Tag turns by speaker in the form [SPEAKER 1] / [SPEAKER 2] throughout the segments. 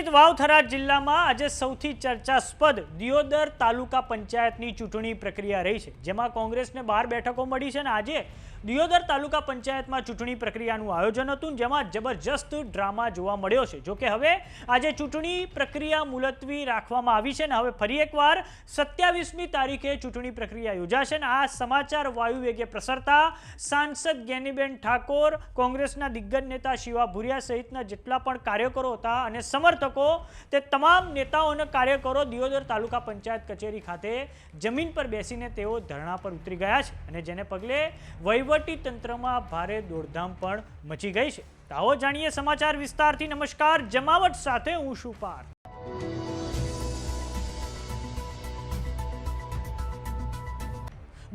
[SPEAKER 1] રચિત વાવથરા જિલ્લામાં આજે સૌથી ચર્ચાસ્પદ દિયોદર તાલુકા પંચાયતની ચૂંટણી પ્રક્રિયા રહી છે, જેમાં કોંગ્રેસને 12 બેઠકો મળી છે અને આજે દિયોદર તાલુકા પંચાયતમાં ચૂંટણી પ્રક્રિયાનું આયોજન હતું, જેમાં જબરજસ્ત ડ્રામા જોવા મળ્યો છે। જો કે હવે આજે ચૂંટણી પ્રક્રિયા મુલતવી રાખવામાં આવી છે અને હવે ફરી એકવાર 27મી તારીખે ચૂંટણી પ્રક્રિયા યોજાશે અને આ સમાચાર વાયુવેગે પ્રસરતા સાંસદ જ્ઞાનીબેન ઠાકોર, કોંગ્રેસના દિગ્ગજ નેતા શિવા ભુરિયા સહિતના જેટલા પણ કાર્યકરો હતા અને સમર્થકો, તે તમામ નેતાઓ અને કાર્યકરો દિયોદર તાલુકા પંચાયત કચેરી ખાતે જમીન પર બેસીને તેઓ ધરણા પર ઉતરી ગયા છે અને જેને પગલે વહીવટી તંત્રમાં ભારે દોડધામ પણ મચી ગઈ છે। તો આવો જાણીએ સમાચાર વિસ્તારથી। નમસ્કાર, જમાવટ સાથે હું છું પાર્થ।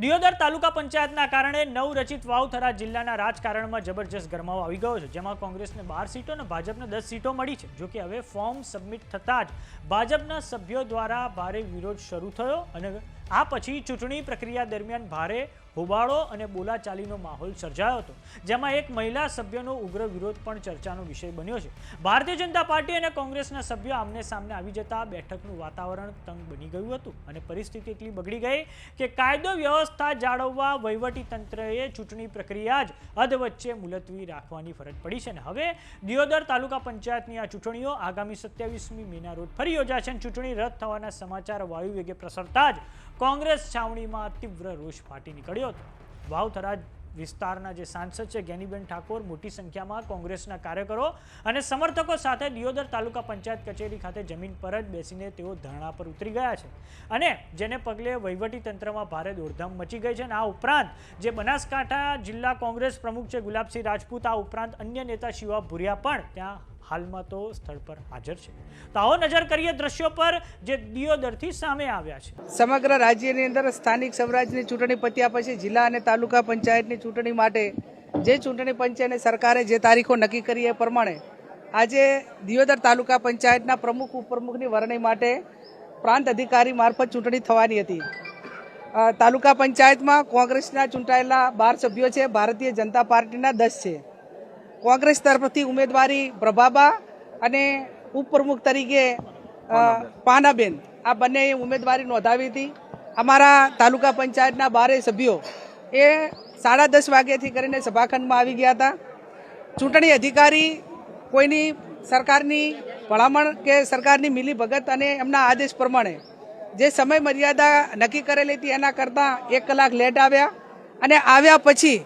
[SPEAKER 1] દિયોદર તાલુકા પંચાયતના કારણે નવરચિત વાવથરા જિલ્લાના રાજકારણમાં જબરજસ્ત ગરમાવો આવી ગયો છે, જેમાં કોંગ્રેસને 12 સીટો અને ભાજપને 10 સીટો મળી છે। જો કે હવે ફોર્મ સબમિટ થતાં જ ભાજપના સભ્યો દ્વારા ભારે વિરોધ શરૂ થયો અને આ પછી ચૂંટણી પ્રક્રિયા દરમિયાન ભારે હોબાળો અને બોલાચાલીનો માહોલ સર્જાયો હતો, જેમાં એક મહિલા સભ્યનો ઉગ્ર વિરોધ પણ ચર્ચાનો વિષય બન્યો છે। ભારતીય જનતા પાર્ટી અને કોંગ્રેસના સભ્યો આમને સામને આવી જતા બેઠકનું વાતાવરણ તંગ બની ગયું હતું અને પરિસ્થિતિ એટલી બગડી ગઈ કે કાયદો વ્યવસ્થા જાળવવા વહીવટી તંત્રએ ચૂંટણી પ્રક્રિયા જ અધવચ્ચે મુલતવી રાખવાની ફરજ પડી છે અને હવે દિયોદર તાલુકા પંચાયતની આ ચૂંટણીઓ આગામી 27મી મેના રોજ ફરી યોજાશે અને ચૂંટણી રદ થવાના સમાચાર વાયુવેગે પ્રસરતા જ કોંગ્રેસ છાવણીમાં તીવ્ર રોષ ફાટી નીકળ્યો હતો। વાવથરા વિસ્તારના જે સાંસદ છે જ્ઞાનીબેન ઠાકોર મોટી સંખ્યામાં કોંગ્રેસના કાર્યકરો અને સમર્થકો સાથે દિયોદર તાલુકા પંચાયત કચેરી ખાતે જમીન પર જ બેસીને તેઓ ધરણા પર ઉતરી ગયા છે અને જેને પગલે વહીવટી તંત્રમાં ભારે દોડધામ મચી ગઈ છે અને આ ઉપરાંત જે બનાસકાંઠા જિલ્લા કોંગ્રેસ પ્રમુખ છે ગુલાબસિંહ રાજપૂત, આ ઉપરાંત અન્ય નેતા શિવા ભુરિયા પણ ત્યાં હાલમાં તો સ્થળ પર હાજર છે। તો આવો નજર કરીએ દ્રશ્યો પર જે દિયોદરથી સામે આવ્યા છે।
[SPEAKER 2] સમગ્ર રાજ્યની અંદર સ્થાનિક સ્વરાજની ચૂંટણી પત્યા પછી જિલ્લા અને તાલુકા પંચાયતની ચૂંટણી માટે જે ચૂંટણી પંચ અને સરકારે જે તારીખો નક્કી કરી એ પ્રમાણે આજે દિયોદર તાલુકા પંચાયતના પ્રમુખ ઉપપ્રમુખની વરણી માટે પ્રાંત અધિકારી મારફત ચૂંટણી થવાની હતી। તાલુકા પંચાયતમાં કોંગ્રેસના ચૂંટાયેલા 12 સભ્યો છે, ભારતીય જનતા પાર્ટીના 10 છે। કોંગ્રેસ તરફથી ઉમેદવારી પ્રભાબા અને ઉપપ્રમુખ તરીકે પાનાબેન, આ બંને ઉમેદવારી નોંધાવી હતી। અમારા તાલુકા પંચાયતના 12 સભ્યો એ 10:30 વાગ્યાથી કરીને સભાખંડમાં આવી ગયા હતા। ચૂંટણી અધિકારી કોઈની સરકારની ભલામણ કે સરકારની મિલીભગત અને એમના આદેશ પ્રમાણે જે સમય મર્યાદા નક્કી કરેલી હતી એના કરતાં 1 કલાક લેટ આવ્યા અને આવ્યા પછી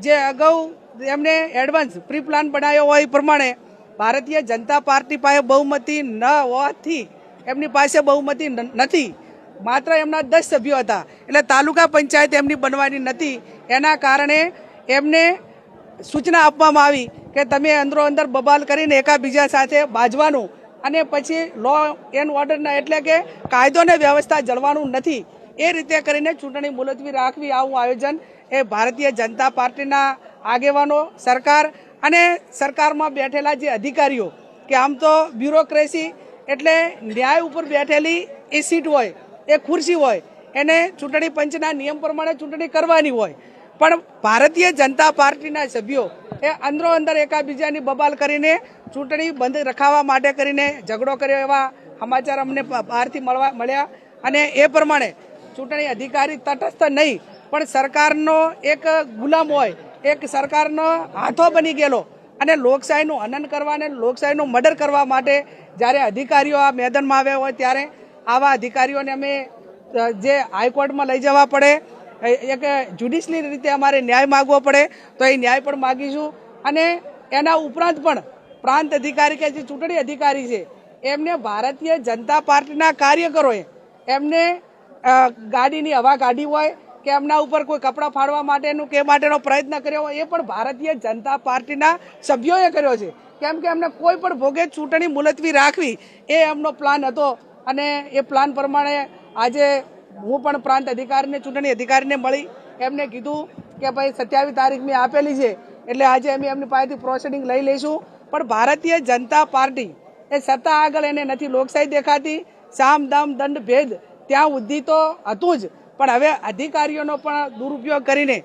[SPEAKER 2] જે અગાઉ એમને એડવાન્સ પ્રી પ્લાન બનાવ્યો હોય એ પ્રમાણે ભારતીય જનતા પાર્ટી પાસે બહુમતી ન હોવાથી એમની પાસે બહુમતી નથી, માત્ર એમના 10 સભ્યો હતા, એટલે તાલુકા પંચાયત એમની બનવાની નથી। એના કારણે એમને સૂચના આપવામાં આવી કે તમે અંદરો અંદર બબાલ કરીને એકાબીજા સાથે બાજવાનું અને પછી લો એન્ડ ઓર્ડરના એટલે કે કાયદો અને વ્યવસ્થા જળવાનું નથી, એ રીતે કરીને ચૂંટણી મુલતવી રાખવી, આવું આયોજન એ ભારતીય જનતા પાર્ટીના આગેવાનો, સરકાર અને સરકારમાં બેઠેલા જે અધિકારીઓ, કે આમ તો બ્યુરોક્રેસી એટલે ન્યાય ઉપર બેઠેલી એ સીટ હોય, એ ખુરશી હોય, એને ચૂંટણી પંચના નિયમ પ્રમાણે ચૂંટણી કરવાની હોય, પણ ભારતીય જનતા પાર્ટીના સભ્યો એ અંદરો અંદર એકાબીજાની બબાલ કરીને ચૂંટણી બંધ રખાવવા માટે કરીને ઝઘડો કર્યો, એવા સમાચાર અમને બહારથી મળ્યા અને એ પ્રમાણે ચૂંટણી અધિકારી તટસ્થ નહીં પણ સરકારનો એક ગુલામ હોય, એક સરકારનો હાથો બની ગયેલો અને લોકશાહીનું હનન કરવા અને લોકશાહીનું મર્ડર કરવા માટે જ્યારે અધિકારીઓ આ મેદાનમાં આવ્યા હોય ત્યારે આવા અધિકારીઓને અમે જે હાઈકોર્ટમાં લઈ જવા પડે, એક જ્યુડિશિયલ રીતે અમારે ન્યાય માગવો પડે તો એ ન્યાય પણ માગીશું અને એના ઉપરાંત પણ પ્રાંત અધિકારી કે જે ચૂંટણી અધિકારી છે એમને ભારતીય જનતા પાર્ટીના કાર્યકરોએ એમને ગાડીની હવા કાઢી હોય કે એમના ઉપર કોઈ કપડાં ફાડવા માટેનું કે માટેનો પ્રયત્ન કર્યો હોય, એ પણ ભારતીય જનતા પાર્ટીના સભ્યોએ કર્યો છે, કેમ કે એમને કોઈ પણ ભોગે ચૂંટણી મુલતવી રાખવી એ એમનો પ્લાન હતો અને એ પ્લાન પ્રમાણે આજે હું પણ પ્રાંત અધિકારીને ચૂંટણી અધિકારીને મળી એમને કીધું કે ભાઈ 27 તારીખ મેં આપેલી છે એટલે આજે અમે એમની પાસેથી પ્રોસિડિંગ લઈ લઈશું, પણ ભારતીય જનતા પાર્ટી એ સત્તા આગળ એને નથી લોકશાહી દેખાતી, સામ દામ દંડ ભેદ ત્યાં સુધી તો હતું જ, પણ હવે અધિકારીઓનો પણ દુરુપયોગ કરીને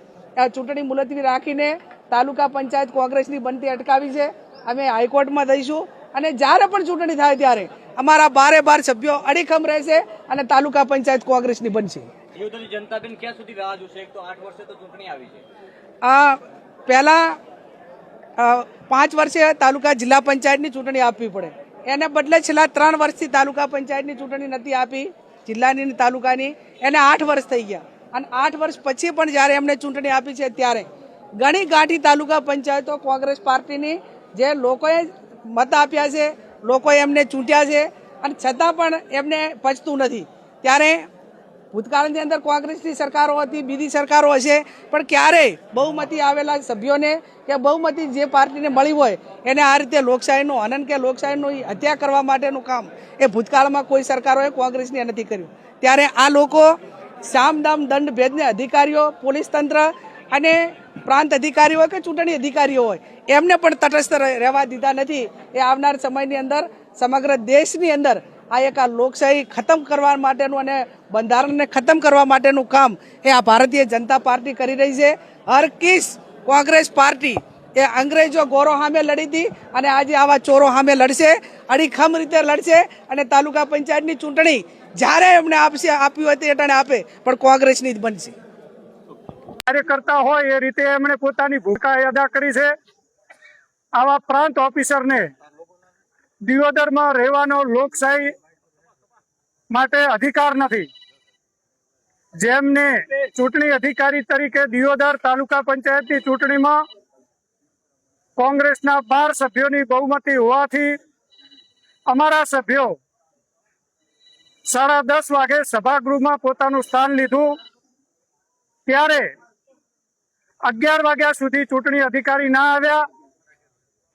[SPEAKER 2] ચૂંટણી મુલતવી રાખીને તાલુકા પંચાયત કોંગ્રેસની બનતી અટકાવી છે। અમે હાઈકોર્ટમાં જઈશું અને જ્યારે પણ ચૂંટણી થાય ત્યારે અમારા 12 સભ્યો અડીખમ રહેશે અને તાલુકા પંચાયત કોંગ્રેસની બનશે.
[SPEAKER 3] દિયોદરની જનતા બેન ક્યાં સુધી રાહ જોશે? એક તો 8 વર્ષે તો ચૂંટણી આવી છે.
[SPEAKER 2] પહેલા 5 વર્ષે તાલુકા જિલ્લા પંચાયતની ચૂંટણી આપવી પડે, એને બદલે છેલ્લા 3 વર્ષથી તાલુકા પંચાયતની ચૂંટણી નથી આપી, જિલ્લાની તાલુકાની, એને 8 વર્ષ થઈ ગયા. અને 8 વર્ષ પછી પણ જ્યારે એમને ચૂંટણી આપી છે ત્યારે ઘણી ગાંઠી તાલુકા પંચાયતો કોંગ્રેસ પાર્ટીની જે લોકોએ મત આપ્યા છે, લોકોએ એમને ચૂંટ્યા છે અને છતાં પણ એમને પચતું નથી. ત્યારે ભૂતકાળની અંદર કોંગ્રેસની સરકારો હતી, બીજી સરકારો હશે, પણ ક્યારેય બહુમતી આવેલા સભ્યોને કે બહુમતી જે પાર્ટીને મળી હોય એને આ રીતે લોકશાહીનું હનન કે લોકશાહીનું હત્યા કરવા માટેનું કામ એ ભૂતકાળમાં કોઈ સરકારોએ કોંગ્રેસને નથી કર્યું. ત્યારે આ લોકો સામદામ દંડ ભેદને અધિકારીઓ, પોલીસ તંત્ર અને પ્રાંત અધિકારીઓ હોય કે ચૂંટણી અધિકારીઓ હોય એમને પણ તટસ્થ રહેવા દીધા નથી. એ આવનાર સમયની અંદર સમગ્ર દેશની અંદર આ એક આ લોકશાહી ખતમ કરવા માટેનું અને બંધારણને ખતમ કરવા માટેનું કામ એ આ ભારતીય જનતા પાર્ટી કરી રહી છે. હરકીસ કોંગ્રેસ પાર્ટી એ અંગ્રેજો ગોરો સામે લડી હતી અને આજે આવા ચોરો સામે લડશે, અડીખમ રીતે લડશે અને તાલુકા પંચાયતની ચૂંટણી જ્યારે એમને આપ્યું હોય તે અટાણે આપે પણ કોંગ્રેસની જ બનશે.
[SPEAKER 4] કાર્યકર્તા હોય એ રીતે એમણે પોતાની ભૂમિકા અદા કરી છે. આવા પ્રાંત ઓફિસરને દિયોદરમાં રહેવાનો લોકશાહી માટે અધિકાર નથી. જેમને ચૂંટણી અધિકારી તરીકે દિયોદર તાલુકા પંચાયતની ચૂંટણીમાં કોંગ્રેસના 12 સભ્યોની બહુમતી હોવાથી અમારા સભ્યો 10:30 વાગે સભાગૃહમાં પોતાનું સ્થાન લીધું. ત્યારે 11 વાગ્યા સુધી ચૂંટણી અધિકારી ના આવ્યા.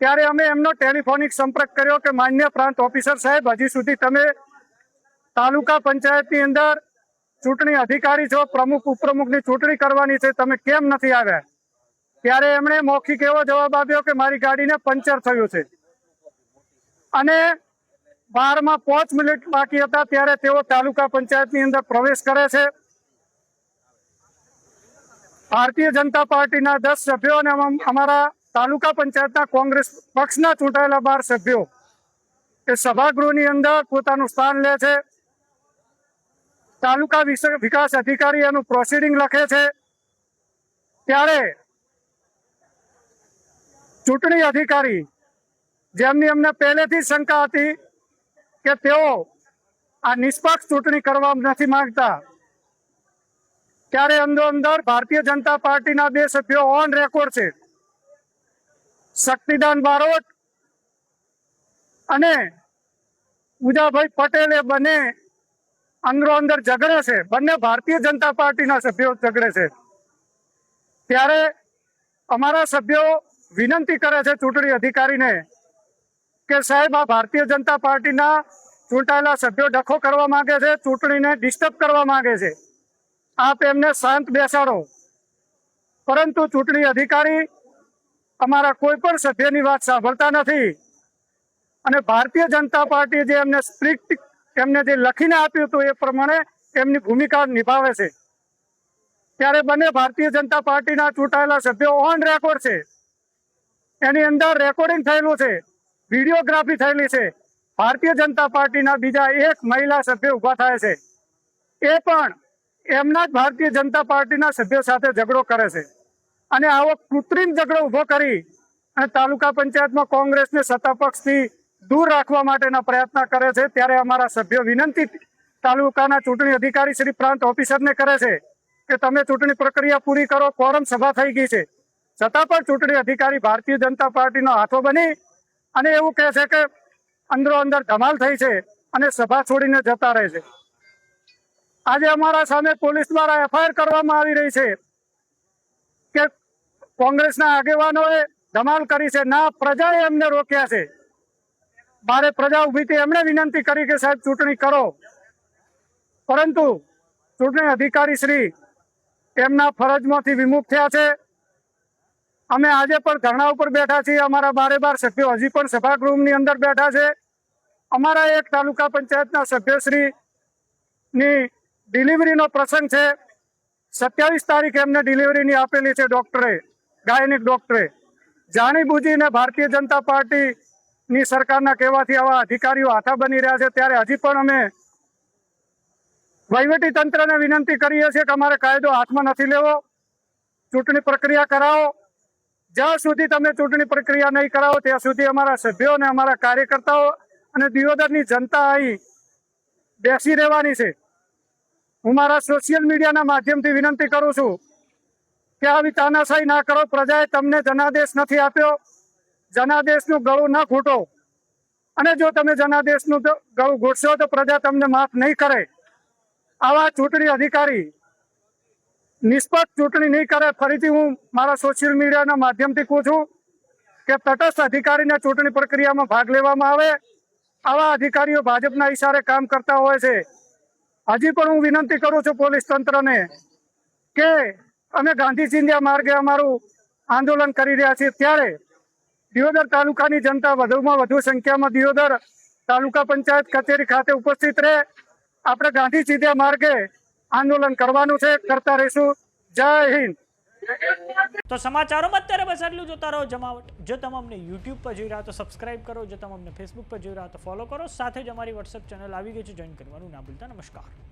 [SPEAKER 4] ત્યારે અમે એમનો ટેલિફોનિક સંપર્ક કર્યો કે માન્ય પ્રાંત ઓફિસર સાહેબ, હજી સુધી તમે તાલુકા પંચાયતની અંદર ચૂંટણી અધિકારી છો, પ્રમુખ ઉપપ્રમુખની ચૂંટણી કરવાની છે, તમે કેમ નથી આવ્યા? ત્યારે એમણે મૌખિક એવો જવાબ આપ્યો કે મારી ગાડીને પંચર થયું છે. અને 12માં 5 મિનિટ બાકી હતા ત્યારે તેઓ તાલુકા પંચાયતની અંદર પ્રવેશ કરે છે. ભારતીય જનતા પાર્ટીના 10 સભ્યો અને અમારા તાલુકા પંચાયતના કોંગ્રેસ પક્ષના ચૂંટાયેલા 12 સભ્યો એ સભાગૃહની અંદર પોતાનું સ્થાન લે છે. તાલુકા વિકાસ અધિકારી એનું પ્રોસિડિંગ લખે છે. ત્યારે ચૂંટણી અધિકારી, જેમની અમને પહેલેથી શંકા હતી કે તેઓ આ નિષ્પક્ષ ચૂંટણી કરવા નથી માંગતા, ત્યારે અંદર ભારતીય જનતા પાર્ટીના 2 સભ્યો ઓન રેકોર્ડ છે, શક્તિદાન બારોટ અને પૂજાભાઈ પટેલ, એ બંને અંદર ઝઘડે છે. બંને ભારતીય જનતા પાર્ટીના સભ્યો ઝઘડે છે. ત્યારે અમારા સભ્યો વિનંતી કરે છે ચૂંટણી અધિકારીને કે સાહેબ, આ ભારતીય જનતા પાર્ટીના ચૂંટાયેલા સભ્યો ડખો કરવા માંગે છે, ચૂંટણીને ડિસ્ટર્બ કરવા માંગે છે, આપ એમને શાંત બેસાડો. પરંતુ ચૂંટણી અધિકારી અમારા કોઈ પણ સભ્યની વાત સાંભળતા નથી અને ભારતીય જનતા પાર્ટી જે એમને સ્ક્રિપ્ટ એમને જે લખીને આપ્યું હતું એ પ્રમાણે એમની ભૂમિકા નિભાવે છે. ત્યારે બંને ભારતીય જનતા પાર્ટીના ચૂંટાયેલા સભ્યો ઓન રેકોર્ડ છે, એની અંદર રેકોર્ડિંગ થયેલું છે, વિડીયોગ્રાફી થયેલી છે. ભારતીય જનતા પાર્ટીના બીજા 1 મહિલા સભ્ય ઉભા થાય છે, એ પણ એમના જ ભારતીય જનતા પાર્ટીના સભ્યો સાથે ઝઘડો કરે છે અને આવો કૃત્રિમ ઝઘડો ઉભો કરી અને તાલુકા પંચાયતમાં કોંગ્રેસને સત્તા પક્ષથી દૂર રાખવા માટેના પ્રયત્ન કરે છે. ત્યારે અમારા સભ્યો વિનંતી તાલુકાના ચૂંટણી અધિકારી શ્રી પ્રાંત ઓફિસરને કરે છે કે તમે ચૂંટણી પ્રક્રિયા પૂરી કરો, કોરમ સભા થઈ ગઈ છે. છતાં પણ ચૂંટણી અધિકારી ભારતીય જનતા પાર્ટીનો હાથો બની અને એવું કહે છે કે અંદર ધમાલ થઈ છે અને સભા છોડીને જતા રહે છે. આજે અમારા સામે પોલીસ દ્વારા FIR કરવામાં આવી રહી છે કે કોંગ્રેસના આગેવાનોએ ધમાલ કરી છે. ના, પ્રજાએ એમને રોક્યા છે. બારે પ્રજા ઉભી હતી, એમણે વિનંતી કરી કે સાહેબ ચૂંટણી કરો, પરંતુ ચૂંટણી અધિકારી શ્રી એમના ફરજમાંથી વિમુખ થયા છે. અમે આજે પણ ધરણા ઉપર બેઠા છીએ. અમારા 12 સભ્યો હજી પણ સભાગૃહની અંદર બેઠા છે. અમારા એક તાલુકા પંચાયતના સભ્યશ્રીની ડિલિવરીનો પ્રસંગ છે. 27 તારીખે એમને ડિલિવરીની આપેલી છે ડોક્ટરે, ગાયનિક ડોક્ટરે. જાણી બુજીને ભારતીય જનતા પાર્ટી ની સરકારના કહેવાથી આવા અધિકારીઓ હાથા બની રહ્યા છે, ત્યારે હજી પણ અમે વહીવટી તંત્રને વિનંતી કરીએ છીએ કે અમારે કાયદો હાથમાં નથી લેવો, ચૂંટણી પ્રક્રિયા કરાવો. જ્યાં સુધી તમે ચૂંટણી પ્રક્રિયા નહીં કરાવો ત્યાં સુધી અમારા સભ્યો અને અમારા કાર્યકર્તાઓ અને દિયોદરની જનતા અહીં બેસી રહેવાની છે. હું મારા સોશિયલ મીડિયાના માધ્યમથી વિનંતી કરું છું કે આવી તાનાશાહી ના કરો. પ્રજાએ તમને જનાદેશ નથી આપ્યો, જનાદેશનું ગળું ના ઘૂંટો, અને જો તમે જનાદેશનું ગળું ઘૂંટશો તો પ્રજા તમને માફ નહીં કરે. આવા ચૂંટણી અધિકારી નિષ્પક્ષ ચૂંટણી નહીં કરે. ફરીથી હું મારા સોશિયલ મીડિયાના માધ્યમથી કહું છું કે તટસ્થ અધિકારીને ચૂંટણી પ્રક્રિયામાં ભાગ લેવામાં આવે. આવા અધિકારીઓ ભાજપના ઈશારે કામ કરતા હોય છે. હજી પણ હું વિનંતી કરું છું પોલીસ તંત્રને કે અમે ગાંધી ચિંધ્યા માર્ગે અમારું આંદોલન કરી રહ્યા છીએ, ત્યારે દિયોદર તાલુકાની જનતા વધુમાં વધુ સંખ્યામાં દિયોદર તાલુકા પંચાયત કચેરી ખાતે ઉપસ્થિત રહે. આપણે ગાંધી ચિંધ્યા માર્ગે આંદોલન કરવાનું છે, કરતા રહીશું. જય હિન્દ.
[SPEAKER 1] તો સમાચારોમાં અત્યારે બસ આટલું. જોતા રહો જમાવટ. જો તમે અમને યુટ્યુબ પર જોઈ રહ્યા તો સબસ્ક્રાઇબ કરો, જો તમે અમને ફેસબુક પર જોઈ રહ્યા તો ફોલો કરો. સાથે જ અમારી વોટ્સએપ ચેનલ આવી ગઈ છે, જોઈન કરવાનું ના ભૂલતા. નમસ્કાર.